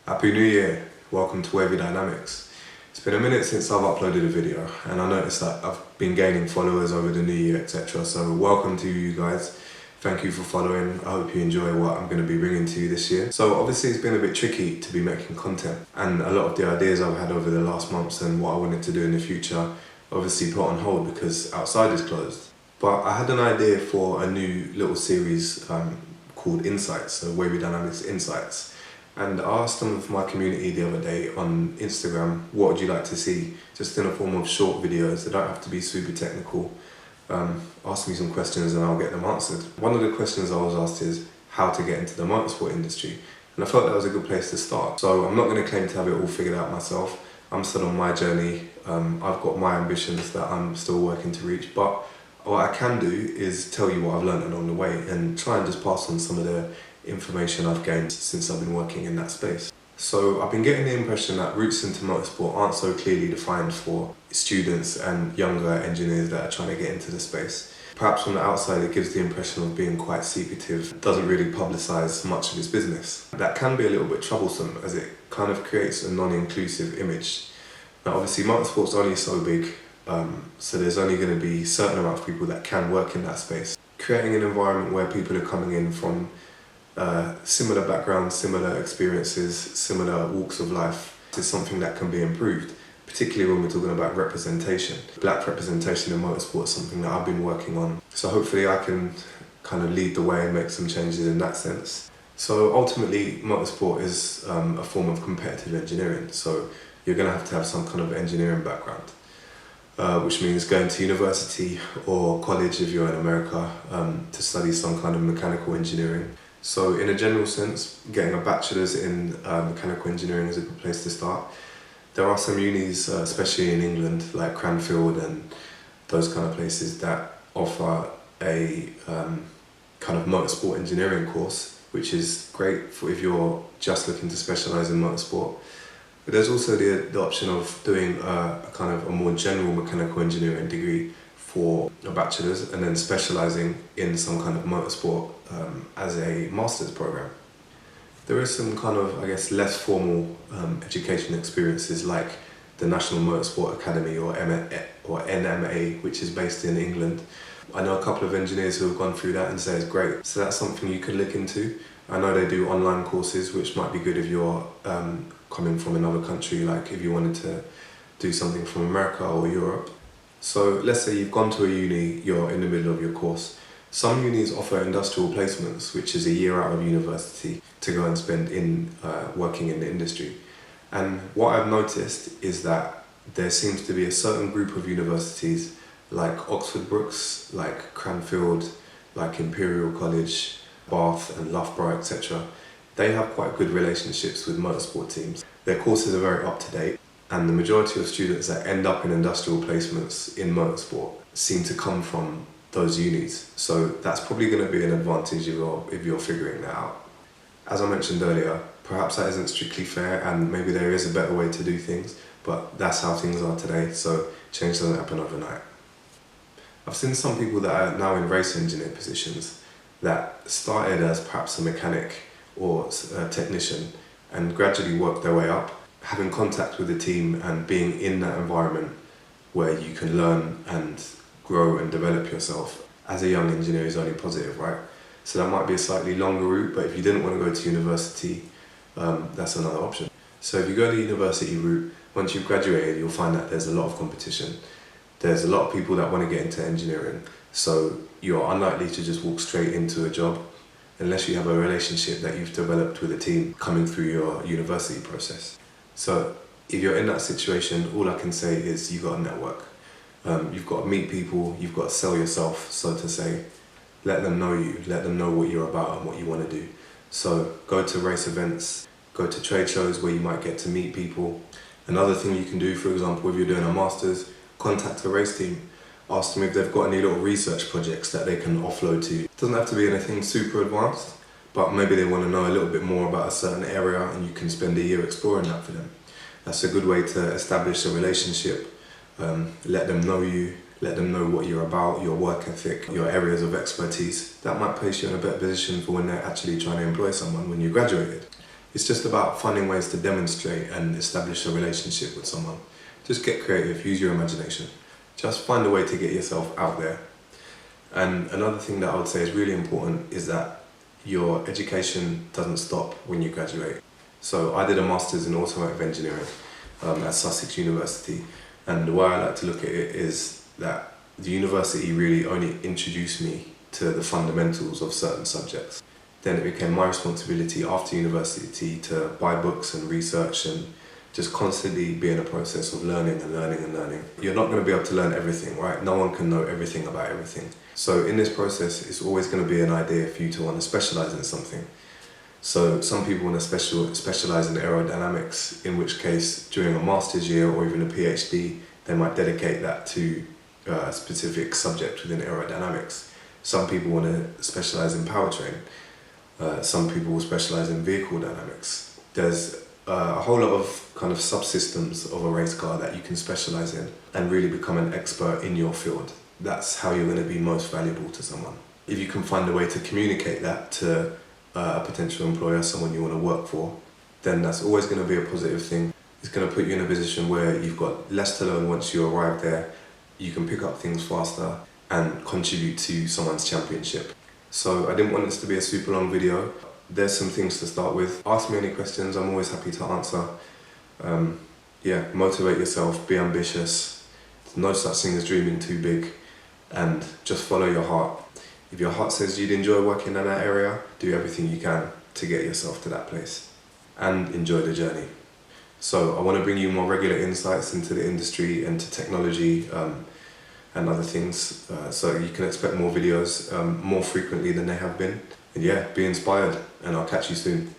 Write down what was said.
Happy New Year! Welcome to Wavey Dynamics. It's been a minute since I've uploaded a video and I noticed that I've been gaining followers over the new year, etc. So welcome to you guys. Thank you for following. I hope you enjoy what I'm going to be bringing to you this year. So obviously it's been a bit tricky to be making content, and a lot of the ideas I've had over the last months and what I wanted to do in the future obviously put on hold because outside is closed. But I had an idea for a new little series called Insights, so Wavey Dynamics Insights. And I asked some of my community the other day on Instagram, what would you like to see? Just in a form of short videos, they don't have to be super technical. Ask me some questions and I'll get them answered. One of the questions I was asked is how to get into the motorsport industry. And I felt that was a good place to start. So I'm not going to claim to have it all figured out myself. I'm still on my journey. I've got my ambitions that I'm still working to reach. But what I can do is tell you what I've learned along the way and try and just pass on some of the information I've gained since I've been working in that space. So I've been getting the impression that routes into motorsport aren't so clearly defined for students and younger engineers that are trying to get into the space. Perhaps from the outside it gives the impression of being quite secretive, doesn't really publicise much of its business. That can be a little bit troublesome as it kind of creates a non-inclusive image. Now obviously motorsport's only so big, so there's only going to be a certain amount of people that can work in that space. Creating an environment where people are coming in from similar backgrounds, similar experiences, similar walks of life is something that can be improved, particularly when we're talking about representation. Black representation in motorsport is something that I've been working on. So hopefully I can kind of lead the way and make some changes in that sense. So ultimately motorsport is a form of competitive engineering. So you're going to have some kind of engineering background, which means going to university or college if you're in America to study some kind of mechanical engineering. So in a general sense, getting a bachelor's in mechanical engineering is a good place to start. There are some unis, especially in England, like Cranfield and those kind of places that offer a kind of motorsport engineering course, which is great for if you're just looking to specialise in motorsport. But there's also the option of doing a kind of a more general mechanical engineering degree for a bachelor's and then specialising in some kind of motorsport as a master's program. There is some kind of, I guess, less formal education experiences like the National Motorsport Academy or NMA, which is based in England. I know a couple of engineers who have gone through that and say it's great. So that's something you could look into. I know they do online courses, which might be good if you're coming from another country, like if you wanted to do something from America or Europe. So let's say you've gone to a uni, you're in the middle of your course. Some unis offer industrial placements, which is a year out of university to go and spend in working in the industry. And what I've noticed is that there seems to be a certain group of universities like Oxford Brookes, like Cranfield, like Imperial College, Bath and Loughborough, etc. They have quite good relationships with motorsport teams. Their courses are very up to date. And the majority of students that end up in industrial placements in motorsport seem to come from those unis. So that's probably going to be an advantage if you're figuring that out. As I mentioned earlier, perhaps that isn't strictly fair and maybe there is a better way to do things, but that's how things are today, so change doesn't happen overnight. I've seen some people that are now in race engineer positions that started as perhaps a mechanic or a technician and gradually worked their way up. Having contact with the team and being in that environment where you can learn and grow and develop yourself as a young engineer is only positive, right? So that might be a slightly longer route, but if you didn't want to go to university, that's another option. So if you go the university route, once you've graduated, you'll find that there's a lot of competition. There's a lot of people that want to get into engineering, so you're unlikely to just walk straight into a job unless you have a relationship that you've developed with a team coming through your university process. So if you're in that situation, all I can say is you've got to network. You've got to meet people, you've got to sell yourself, so to say. Let them know you, let them know what you're about and what you want to do. So go to race events, go to trade shows where you might get to meet people. Another thing you can do, for example, if you're doing a master's, contact a race team. Ask them if they've got any little research projects that they can offload to you. It doesn't have to be anything super advanced, but maybe they want to know a little bit more about a certain area and you can spend a year exploring that for them. That's a good way to establish a relationship, let them know you, let them know what you're about, your work ethic, your areas of expertise. That might place you in a better position for when they're actually trying to employ someone when you graduated. It's just about finding ways to demonstrate and establish a relationship with someone. Just get creative, use your imagination. Just find a way to get yourself out there. And another thing that I would say is really important is that your education doesn't stop when you graduate. So I did a master's in automotive engineering at Sussex University, and the way I like to look at it is that the university really only introduced me to the fundamentals of certain subjects. Then it became my responsibility after university to buy books and research and just constantly be in a process of learning and learning and learning. You're not going to be able to learn everything, right? No one can know everything about everything. So in this process, it's always going to be an idea for you to want to specialize in something. So some people want to specialize in aerodynamics, in which case during a master's year or even a PhD, they might dedicate that to a specific subject within aerodynamics. Some people want to specialize in powertrain. Some people will specialize in vehicle dynamics. There's a whole lot of kind of subsystems of a race car that you can specialize in and really become an expert in your field. That's how you're going to be most valuable to someone. If you can find a way to communicate that to a potential employer, someone you want to work for, then that's always going to be a positive thing. It's going to put you in a position where you've got less to learn once you arrive there. You can pick up things faster and contribute to someone's championship. So I didn't want this to be a super long video. There's some things to start with. Ask me any questions, I'm always happy to answer. Motivate yourself, be ambitious. There's no such thing as dreaming too big, and just follow your heart. If your heart says you'd enjoy working in that area, do everything you can to get yourself to that place and enjoy the journey. So I want to bring you more regular insights into the industry and to technology and other things, so you can expect more videos more frequently than they have been. And yeah, be inspired, and I'll catch you soon.